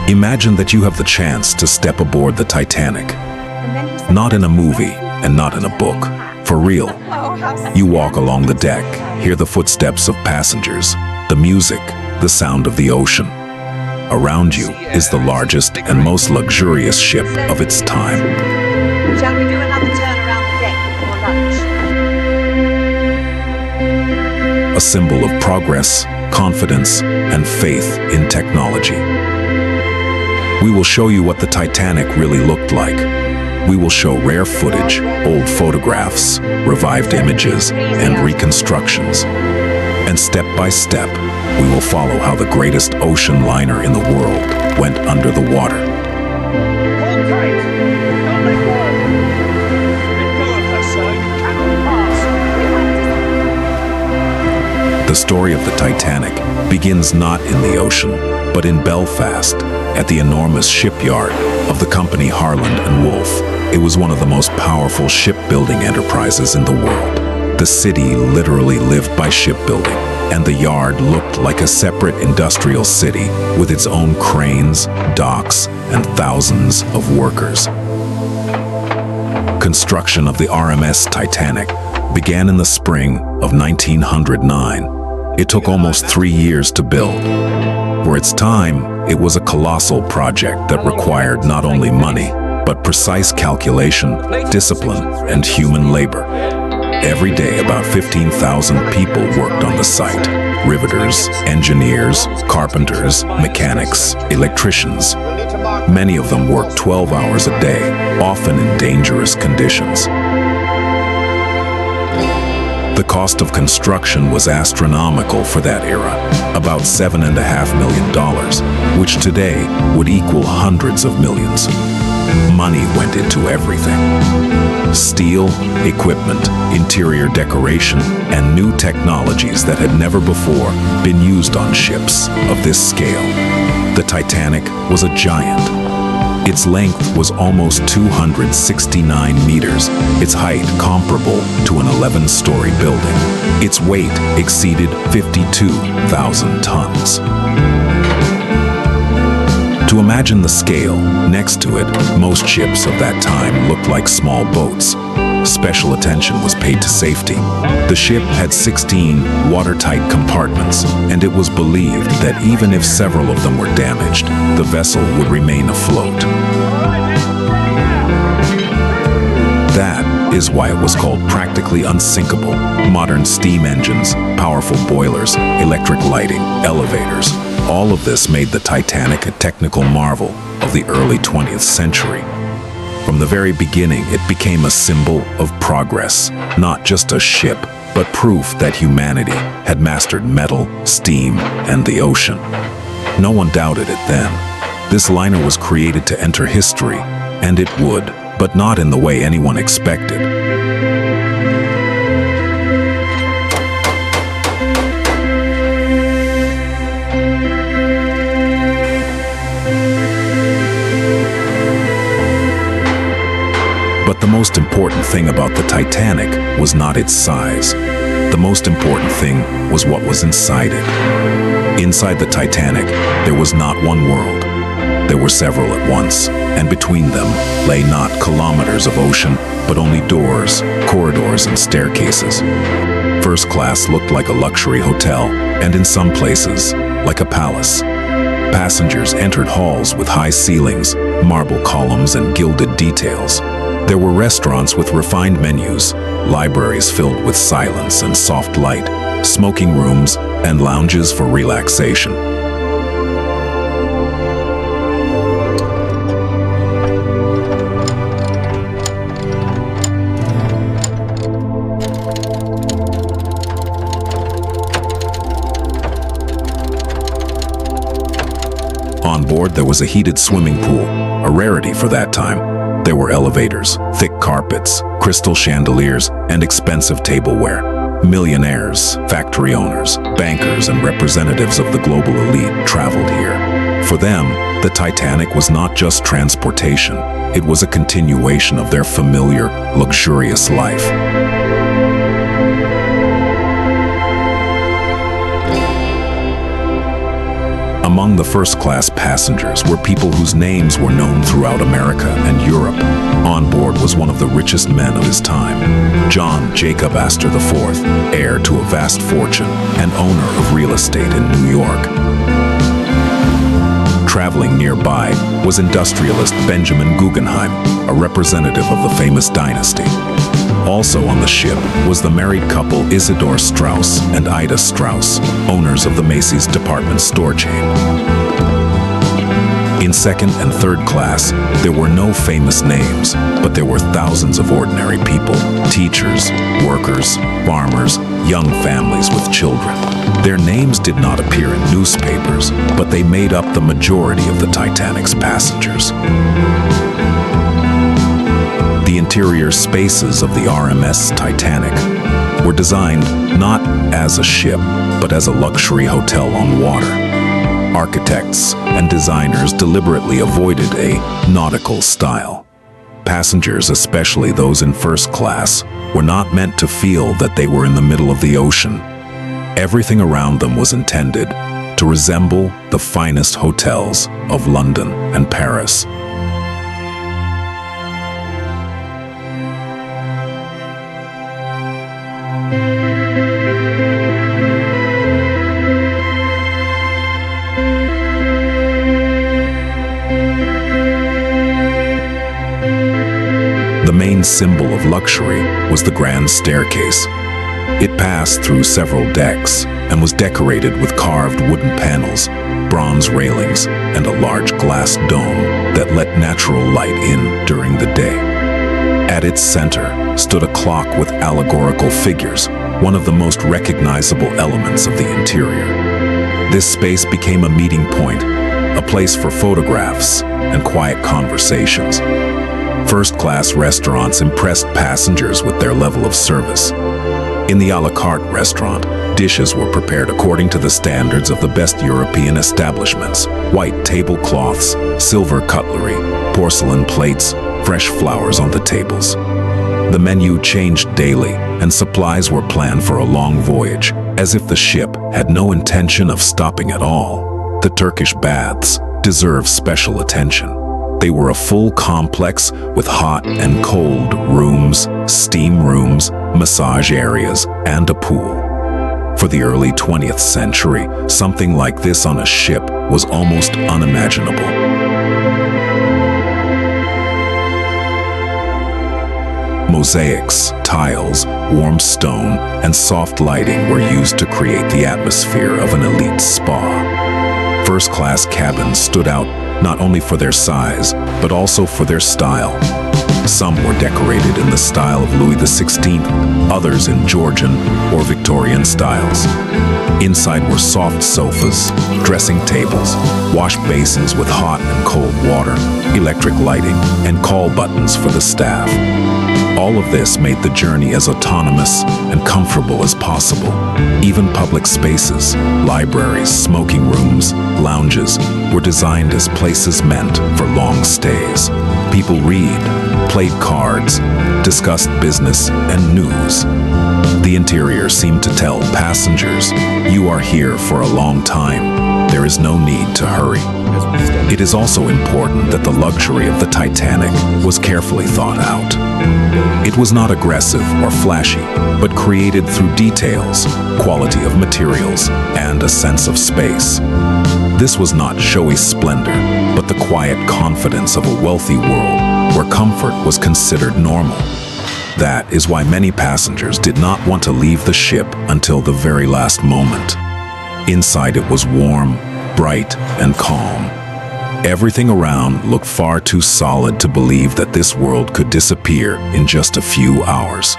Imagine that you have the chance to step aboard the Titanic. Not in a movie and not in a book. For real. You walk along the deck, hear the footsteps of passengers, the music, the sound of the ocean. Around you is the largest and most luxurious ship of its time. Shall we do another turn around the deck before lunch? A symbol of progress, confidence, and faith in technology. We will show you what the Titanic really looked like. We will show rare footage, old photographs, revived images, and reconstructions. And step by step, we will follow how the greatest ocean liner in the world went under the water. Hold tight! Don't let go! Let go of her, sir. You cannot pass. The story of the Titanic begins not in the ocean, but in Belfast, at the enormous shipyard of the company Harland and Wolff. It was one of the most powerful shipbuilding enterprises in the world. The city literally lived by shipbuilding, and the yard looked like a separate industrial city with its own cranes, docks, and thousands of workers. Construction of the RMS Titanic began in the spring of 1909. It took almost 3 years to build. For its time, it was a colossal project that required not only money, but precise calculation, discipline, and human labor. Every day, about 15,000 people worked on the site. Riveters, engineers, carpenters, mechanics, electricians. Many of them worked 12 hours a day, often in dangerous conditions. The cost of construction was astronomical for that era, about $7.5 million, which today would equal hundreds of millions. Money went into everything. Steel, equipment, interior decoration, and new technologies that had never before been used on ships of this scale. The Titanic was a giant. Its length was almost 269 meters, its height comparable to an 11-story building. Its weight exceeded 52,000 tons. To imagine the scale, next to it, most ships of that time looked like small boats. Special attention was paid to safety. The ship had 16 watertight compartments, and it was believed that even if several of them were damaged, the vessel would remain afloat. That is why it was called practically unsinkable. Modern steam engines, powerful boilers, electric lighting, elevators, all of this made the Titanic a technical marvel of the early 20th century. From the very beginning, it became a symbol of progress, not just a ship, but proof that humanity had mastered metal, steam, and the ocean. No one doubted it then. This liner was created to enter history, and it would, but not in the way anyone expected. But the most important thing about the Titanic was not its size. The most important thing was what was inside it. Inside the Titanic, there was not one world. There were several at once, and between them lay not kilometers of ocean, but only doors, corridors, and staircases. First class looked like a luxury hotel, and in some places, like a palace. Passengers entered halls with high ceilings, marble columns, and gilded details. There were restaurants with refined menus, libraries filled with silence and soft light, smoking rooms, and lounges for relaxation. On board, there was a heated swimming pool, a rarity for that time. There were elevators, thick carpets, crystal chandeliers, and expensive tableware. Millionaires, factory owners, bankers, and representatives of the global elite traveled here. For them, the Titanic was not just transportation. It was a continuation of their familiar, luxurious life. A Among the first-class passengers were people whose names were known throughout America and Europe. On board was one of the richest men of his time, John Jacob Astor IV, heir to a vast fortune and owner of real estate in New York. Traveling nearby was industrialist Benjamin Guggenheim, a representative of the famous dynasty. Also on the ship was the married couple Isidor Straus and Ida Straus, owners of the Macy's department store chain. In second and third class, there were no famous names, but there were thousands of ordinary people, teachers, workers, farmers, young families with children. Their names did not appear in newspapers, but they made up the majority of the Titanic's passengers. The interior spaces of the RMS Titanic were designed not as a ship, but as a luxury hotel on water. Architects and designers deliberately avoided a nautical style. Passengers, especially those in first class, were not meant to feel that they were in the middle of the ocean. Everything around them was intended to resemble the finest hotels of London and Paris. The main symbol of luxury was the grand staircase. It passed through several decks and was decorated with carved wooden panels, bronze railings, and a large glass dome that let natural light in during the day. At its center stood a clock with allegorical figures, one of the most recognizable elements of the interior. This space became a meeting point, a place for photographs and quiet conversations. First-class restaurants impressed passengers with their level of service. In the a la carte restaurant, dishes were prepared according to the standards of the best European establishments: white tablecloths, silver cutlery, porcelain plates, fresh flowers on the tables. The menu changed daily, and supplies were planned for a long voyage, as if the ship had no intention of stopping at all. The Turkish baths deserve special attention. They were a full complex with hot and cold rooms, steam rooms, massage areas, and a pool. For the early 20th century, something like this on a ship was almost unimaginable. Mosaics, tiles, warm stone, and soft lighting were used to create the atmosphere of an elite spa. First-class cabins stood out not only for their size, but also for their style. Some were decorated in the style of Louis XVI, others in Georgian or Victorian styles. Inside were soft sofas, dressing tables, wash basins with hot and cold water, electric lighting, and call buttons for the staff. All of this made the journey as autonomous and comfortable as possible. Even public spaces, libraries, smoking rooms, lounges, were designed as places meant for long stays. People read, played cards, discussed business and news. The interior seemed to tell passengers, "You are here for a long time. There is no need to hurry." It is also important that the luxury of the Titanic was carefully thought out. It was not aggressive or flashy, but created through details, quality of materials, and a sense of space. This was not showy splendor, but the quiet confidence of a wealthy world where comfort was considered normal. That is why many passengers did not want to leave the ship until the very last moment. Inside it was warm, bright, and calm. Everything around looked far too solid to believe that this world could disappear in just a few hours.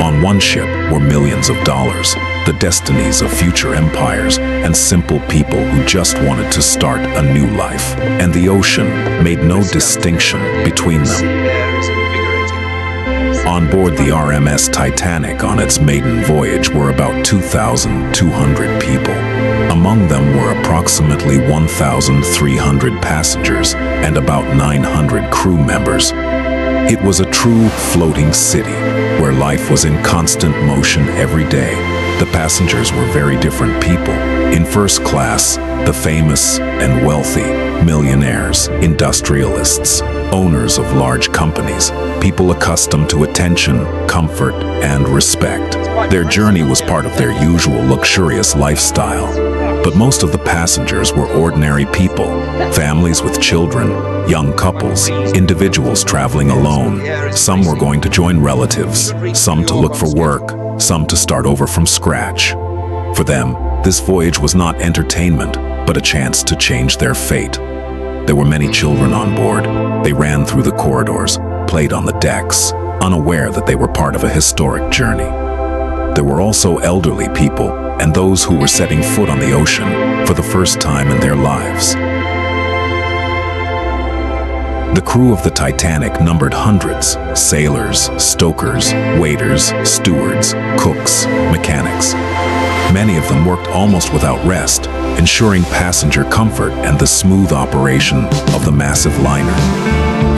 On one ship were millions of dollars, the destinies of future empires, and simple people who just wanted to start a new life. And the ocean made no distinction between them. On board the RMS Titanic on its maiden voyage were about 2,200 people. Among them were approximately 1,300 passengers and about 900 crew members. It was a true floating city, where life was in constant motion every day. The passengers were very different people. In first class, the famous and wealthy, millionaires, industrialists, owners of large companies, people accustomed to attention, comfort, and respect. Their journey was part of their usual luxurious lifestyle. But most of the passengers were ordinary people, families with children, young couples, individuals traveling alone. Some were going to join relatives, some to look for work, some to start over from scratch. For them, this voyage was not entertainment, but a chance to change their fate. There were many children on board. They ran through the corridors, played on the decks, unaware that they were part of a historic journey. There were also elderly people and those who were setting foot on the ocean for the first time in their lives. The crew of the Titanic numbered hundreds: sailors, stokers, waiters, stewards, cooks, mechanics. Many of them worked almost without rest, ensuring passenger comfort and the smooth operation of the massive liner.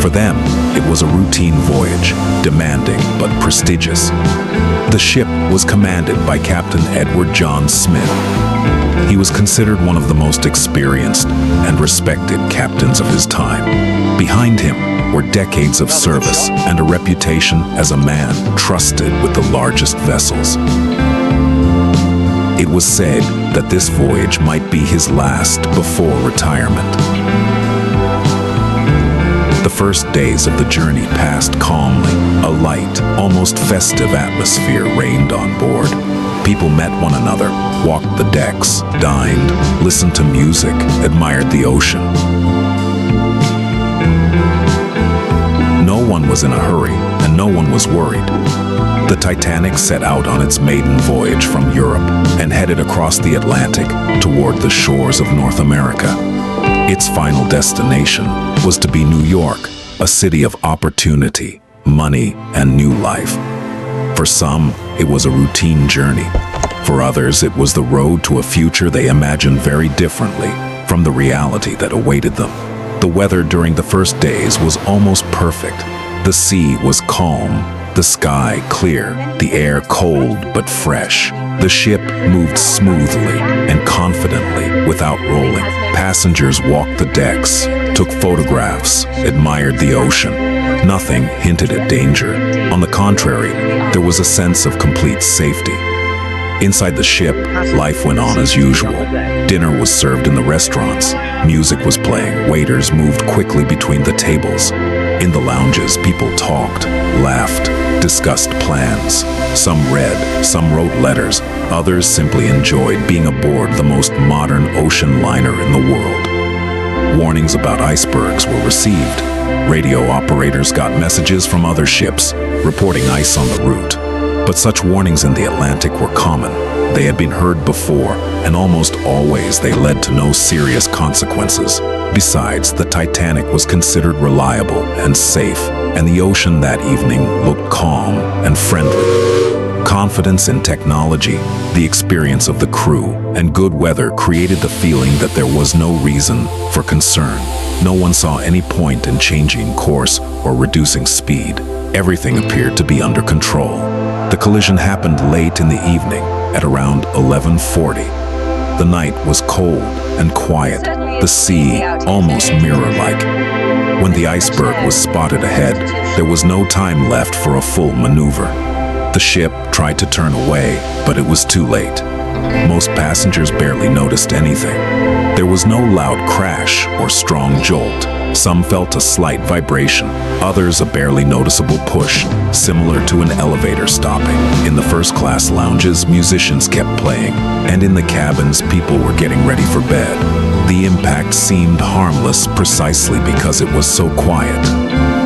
For them, it was a routine voyage, demanding but prestigious. The ship was commanded by Captain Edward John Smith. He was considered one of the most experienced and respected captains of his time. Behind him were decades of service and a reputation as a man trusted with the largest vessels. It was said that this voyage might be his last before retirement. The first days of the journey passed calmly. A light, almost festive atmosphere reigned on board. People met one another, walked the decks, dined, listened to music, admired the ocean. No one was in a hurry, and no one was worried. The Titanic set out on its maiden voyage from Europe and headed across the Atlantic toward the shores of North America. Its final destination was to be New York, a city of opportunity, money, and new life. For some, it was a routine journey. For others, it was the road to a future they imagined very differently from the reality that awaited them. The weather during the first days was almost perfect. The sea was calm, the sky clear, the air cold but fresh. The ship moved smoothly and confidently without rolling. Passengers walked the decks, took photographs, admired the ocean. Nothing hinted at danger. On the contrary, there was a sense of complete safety. Inside the ship, life went on as usual. Dinner was served in the restaurants. Music was playing. Waiters moved quickly between the tables. In the lounges, people talked, laughed, discussed plans. Some read, some wrote letters. Others simply enjoyed being aboard the most modern ocean liner in the world. Warnings about icebergs were received. Radio operators got messages from other ships, reporting ice on the route. But such warnings in the Atlantic were common. They had been heard before, and almost always they led to no serious consequences. Besides, the Titanic was considered reliable and safe, and the ocean that evening looked calm and friendly. Confidence in technology, the experience of the crew, and good weather created the feeling that there was no reason for concern. No one saw any point in changing course or reducing speed. Everything appeared to be under control. The collision happened late in the evening, at around 11:40. The night was cold and quiet, the sea almost mirror-like. When the iceberg was spotted ahead, there was no time left for a full maneuver. The ship tried to turn away, but it was too late. Most passengers barely noticed anything. There was no loud crash or strong jolt. Some felt a slight vibration, others a barely noticeable push, similar to an elevator stopping. In the first-class lounges, musicians kept playing, and in the cabins, people were getting ready for bed. The impact seemed harmless precisely because it was so quiet.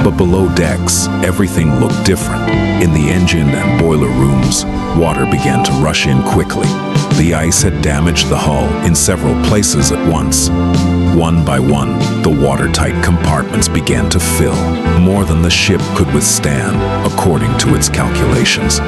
But below decks, everything looked different. In the engine and boiler rooms, water began to rush in quickly. The ice had damaged the hull in several places at once. One by one, the watertight compartments began to fill, more than the ship could withstand, according to its calculations.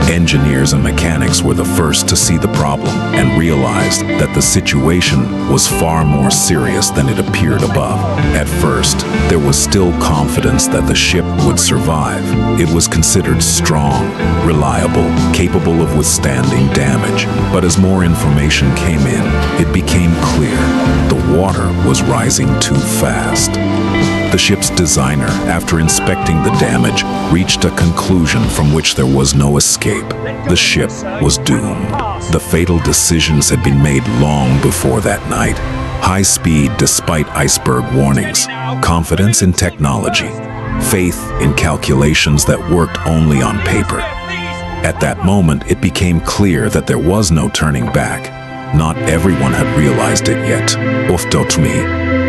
Engineers and mechanics were the first to see the problem and realized that the situation was far more serious than it appeared above. At first, there was still confidence that the ship would survive. It was considered strong, reliable, capable of withstanding damage. But as more information came in, it became clear the water was rising too fast. The ship's designer, after inspecting the damage, reached a conclusion from which there was no escape. The ship was doomed. The fatal decisions had been made long before that night. High speed despite iceberg warnings, confidence in technology, faith in calculations that worked only on paper. At that moment, it became clear that there was no turning back. Not everyone had realized it yet.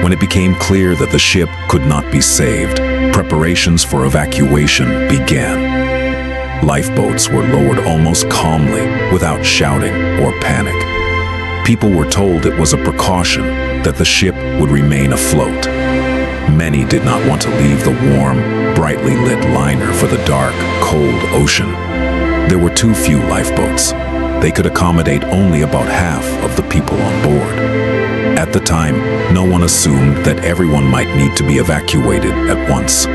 When it became clear that the ship could not be saved, preparations for evacuation began. Lifeboats were lowered almost calmly, without shouting or panic. People were told it was a precaution, that the ship would remain afloat. Many did not want to leave the warm, brightly lit liner for the dark, cold ocean. There were too few lifeboats. They could accommodate only about half of the people on board. At the time, no one assumed that everyone might need to be evacuated at once.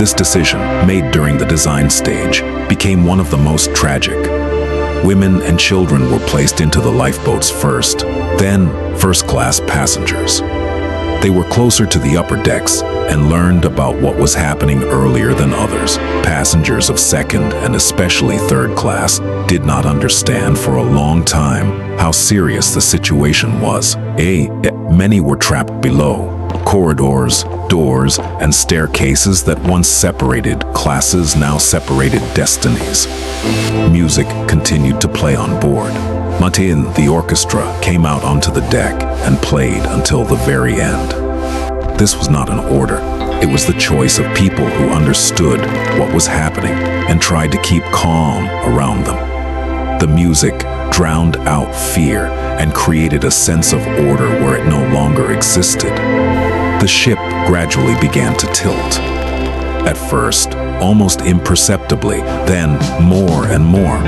This decision, made during the design stage, became one of the most tragic. Women and children were placed into the lifeboats first, then first-class passengers. They were closer to the upper decks and learned about what was happening earlier than others. Passengers of second and especially third class did not understand for a long time how serious the situation was. Many were trapped below. Corridors, doors, and staircases that once separated classes now separated destinies. Music continued to play on board. Martin, the orchestra, came out onto the deck and played until the very end. This was not an order. It was the choice of people who understood what was happening and tried to keep calm around them. The music drowned out fear and created a sense of order where it no longer existed. The ship gradually began to tilt. At first, almost imperceptibly, then more and more.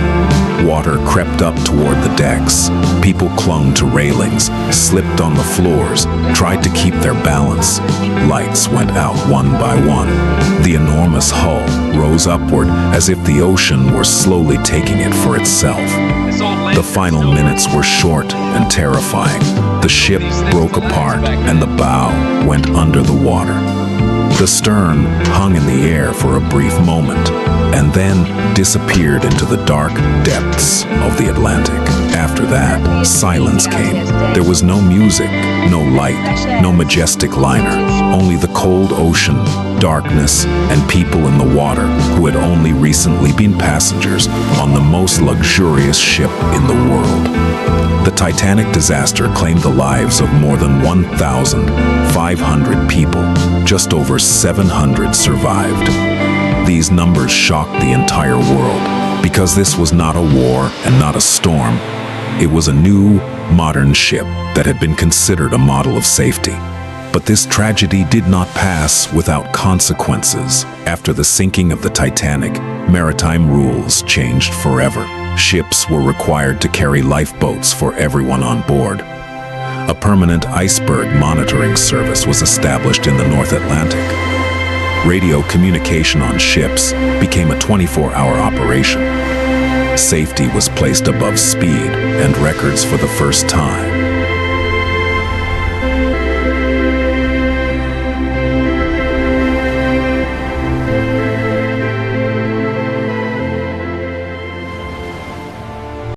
Water crept up toward the decks. People clung to railings, slipped on the floors, tried to keep their balance. Lights went out one by one. The enormous hull rose upward as if the ocean were slowly taking it for itself. The final minutes were short and terrifying. The ship broke apart and the bow went under the water. The stern hung in the air for a brief moment and then disappeared into the dark depths of the Atlantic. After that, silence came. There was no music, no light, no majestic liner, only the cold ocean, darkness, and people in the water who had only recently been passengers on the most luxurious ship in the world. The Titanic disaster claimed the lives of more than 1,500 people. Just over 700 survived. These numbers shocked the entire world because this was not a war and not a storm. It was a new, modern ship that had been considered a model of safety. But this tragedy did not pass without consequences. After the sinking of the Titanic, maritime rules changed forever. Ships were required to carry lifeboats for everyone on board. A permanent iceberg monitoring service was established in the North Atlantic. Radio communication on ships became a 24-hour operation. Safety was placed above speed, and records for the first time